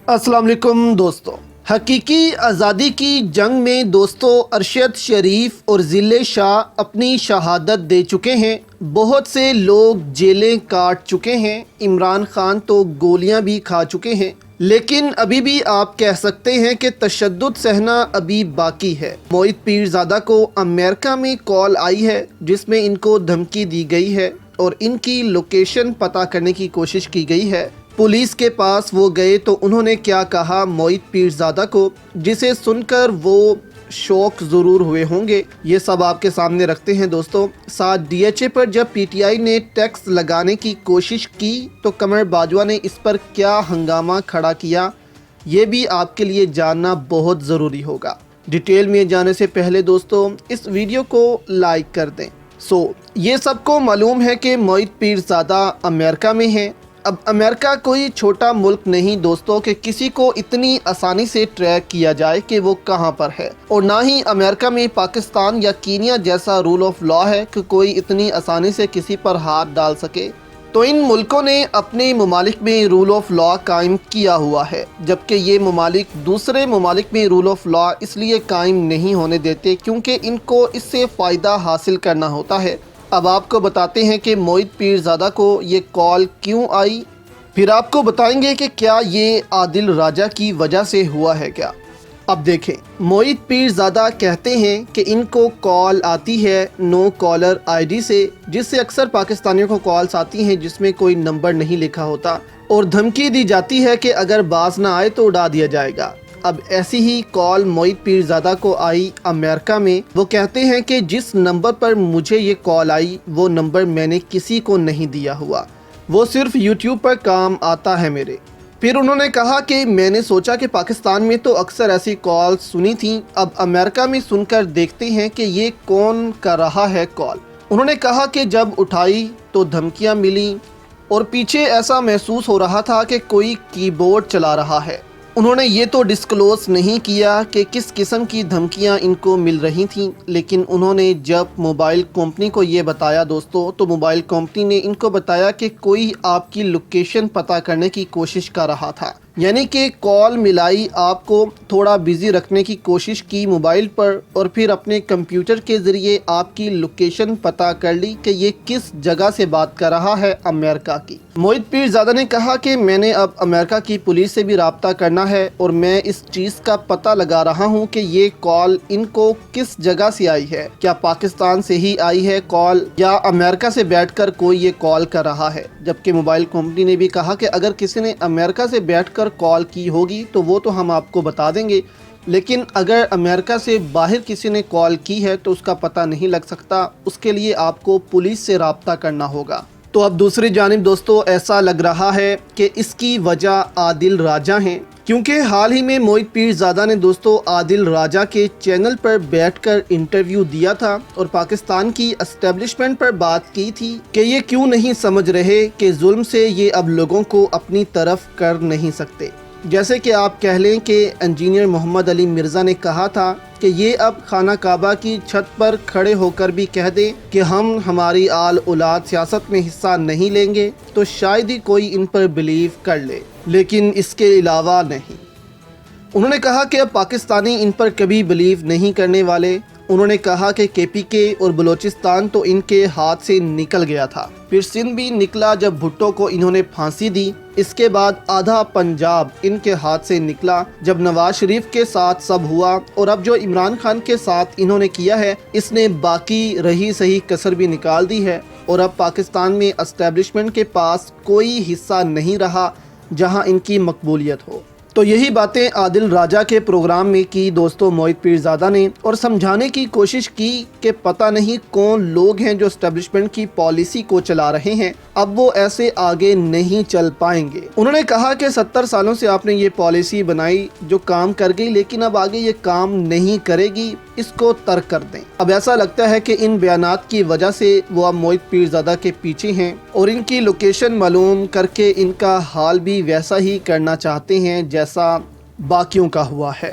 السلام علیکم دوستو، حقیقی آزادی کی جنگ میں دوستو ارشد شریف اور ضلع شاہ اپنی شہادت دے چکے ہیں۔ بہت سے لوگ جیلیں کاٹ چکے ہیں، عمران خان تو گولیاں بھی کھا چکے ہیں، لیکن ابھی بھی آپ کہہ سکتے ہیں کہ تشدد سہنا ابھی باقی ہے۔ موعد پیرزادہ کو امریکہ میں کال آئی ہے جس میں ان کو دھمکی دی گئی ہے اور ان کی لوکیشن پتہ کرنے کی کوشش کی گئی ہے۔ پولیس کے پاس وہ گئے تو انہوں نے کیا کہا موعد پیرزادہ کو، جسے سن کر وہ شوق ضرور ہوئے ہوں گے، یہ سب آپ کے سامنے رکھتے ہیں دوستو۔ ساتھ ڈی ایچ اے پر جب پی ٹی آئی نے ٹیکس لگانے کی کوشش کی تو قمر باجوہ نے اس پر کیا ہنگامہ کھڑا کیا، یہ بھی آپ کے لیے جاننا بہت ضروری ہوگا۔ ڈیٹیل میں جانے سے پہلے دوستو اس ویڈیو کو لائک کر دیں۔ یہ سب کو معلوم ہے کہ موعد پیرزادہ امریکہ میں ہیں۔ اب امریکہ کوئی چھوٹا ملک نہیں دوستو کہ کسی کو اتنی آسانی سے ٹریک کیا جائے کہ وہ کہاں پر ہے، اور نہ ہی امریکہ میں پاکستان یا کینیا جیسا رول آف لا ہے کہ کوئی اتنی آسانی سے کسی پر ہاتھ ڈال سکے۔ تو ان ملکوں نے اپنے ممالک میں رول آف لا قائم کیا ہوا ہے، جبکہ یہ ممالک دوسرے ممالک میں رول آف لا اس لیے قائم نہیں ہونے دیتے کیونکہ ان کو اس سے فائدہ حاصل کرنا ہوتا ہے۔ اب آپ کو بتاتے ہیں کہ موعد پیرزادہ کو یہ کال کیوں آئی، پھر آپ کو بتائیں گے کہ کیا یہ عادل راجہ کی وجہ سے ہوا ہے کیا۔ اب دیکھیں، موعد پیرزادہ کہتے ہیں کہ ان کو کال آتی ہے نو کالر آئی ڈی سے، جس سے اکثر پاکستانیوں کو کالز آتی ہیں جس میں کوئی نمبر نہیں لکھا ہوتا، اور دھمکی دی جاتی ہے کہ اگر باز نہ آئے تو اڑا دیا جائے گا۔ اب ایسی ہی کال موعد پیرزادہ کو آئی امریکہ میں۔ وہ کہتے ہیں کہ جس نمبر پر مجھے یہ کال آئی وہ نمبر میں نے کسی کو نہیں دیا ہوا، وہ صرف یوٹیوب پر کام آتا ہے میرے۔ پھر انہوں نے کہا کہ میں نے سوچا کہ پاکستان میں تو اکثر ایسی کال سنی تھیں، اب امریکہ میں سن کر دیکھتے ہیں کہ یہ کون کر رہا ہے کال۔ انہوں نے کہا کہ جب اٹھائی تو دھمکیاں ملیں اور پیچھے ایسا محسوس ہو رہا تھا کہ کوئی کی بورڈ چلا رہا ہے۔ انہوں نے یہ تو ڈسکلوز نہیں کیا کہ کس قسم کی دھمکیاں ان کو مل رہی تھیں، لیکن انہوں نے جب موبائل کمپنی کو یہ بتایا دوستو تو موبائل کمپنی نے ان کو بتایا کہ کوئی آپ کی لوکیشن پتہ کرنے کی کوشش کر رہا تھا، یعنی کہ کال ملائی، آپ کو تھوڑا بزی رکھنے کی کوشش کی موبائل پر، اور پھر اپنے کمپیوٹر کے ذریعے آپ کی لوکیشن پتہ کر لی کہ یہ کس جگہ سے بات کر رہا ہے امریکہ کی۔ موعد پیرزادہ نے کہا کہ میں نے اب امریکہ کی پولیس سے بھی رابطہ کرنا ہے اور میں اس چیز کا پتہ لگا رہا ہوں کہ یہ کال ان کو کس جگہ سے آئی ہے، کیا پاکستان سے ہی آئی ہے کال یا امریکہ سے بیٹھ کر کوئی یہ کال کر رہا ہے۔ جبکہ موبائل کمپنی نے بھی کہا کہ اگر کسی نے امریکہ سے بیٹھ کر کال کی ہوگی تو وہ تو ہم آپ کو بتا دیں گے، لیکن اگر امریکہ سے باہر کسی نے کال کی ہے تو اس کا پتہ نہیں لگ سکتا، اس کے لیے آپ کو پولیس سے رابطہ کرنا ہوگا۔ تو اب دوسری جانب دوستو ایسا لگ رہا ہے کہ اس کی وجہ عادل راجہ ہیں، کیونکہ حال ہی میں موعد پیرزادہ نے دوستو عادل راجہ کے چینل پر بیٹھ کر انٹرویو دیا تھا اور پاکستان کی اسٹیبلشمنٹ پر بات کی تھی کہ یہ کیوں نہیں سمجھ رہے کہ ظلم سے یہ اب لوگوں کو اپنی طرف کر نہیں سکتے۔ جیسے کہ آپ کہہ لیں کہ انجینئر محمد علی مرزا نے کہا تھا کہ یہ اب خانہ کعبہ کی چھت پر کھڑے ہو کر بھی کہہ دیں کہ ہم ہماری آل اولاد سیاست میں حصہ نہیں لیں گے تو شاید ہی کوئی ان پر بلیو کر لے، لیکن اس کے علاوہ نہیں۔ انہوں نے کہا کہ اب پاکستانی ان پر کبھی بلیو نہیں کرنے والے۔ انہوں نے کہا کہ کے پی کے اور بلوچستان تو ان کے ہاتھ سے نکل گیا تھا، پھر سندھ بھی نکلا جب بھٹو کو انہوں نے پھانسی دی، اس کے بعد آدھا پنجاب ان کے ہاتھ سے نکلا جب نواز شریف کے ساتھ سب ہوا، اور اب جو عمران خان کے ساتھ انہوں نے کیا ہے اس نے باقی رہی صحیح کسر بھی نکال دی ہے، اور اب پاکستان میں اسٹیبلشمنٹ کے پاس کوئی حصہ نہیں رہا جہاں ان کی مقبولیت ہو۔ تو یہی باتیں عادل راجہ کے پروگرام میں کی دوستو موعد پیرزادہ نے، اور سمجھانے کی کوشش کی کہ پتہ نہیں کون لوگ ہیں جو اسٹیبلشمنٹ کی پالیسی کو چلا رہے ہیں، اب وہ ایسے آگے نہیں چل پائیں گے۔ انہوں نے کہا کہ 70 سالوں سے آپ نے یہ پالیسی بنائی جو کام کر گئی، لیکن اب آگے یہ کام نہیں کرے گی، اس کو ترک کر دیں۔ اب ایسا لگتا ہے کہ ان بیانات کی وجہ سے وہ اب موعد پیرزادہ کے پیچھے ہیں اور ان کی لوکیشن معلوم کر کے ان کا حال بھی ویسا ہی کرنا چاہتے ہیں جیسا باقیوں کا ہوا ہے۔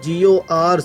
GORs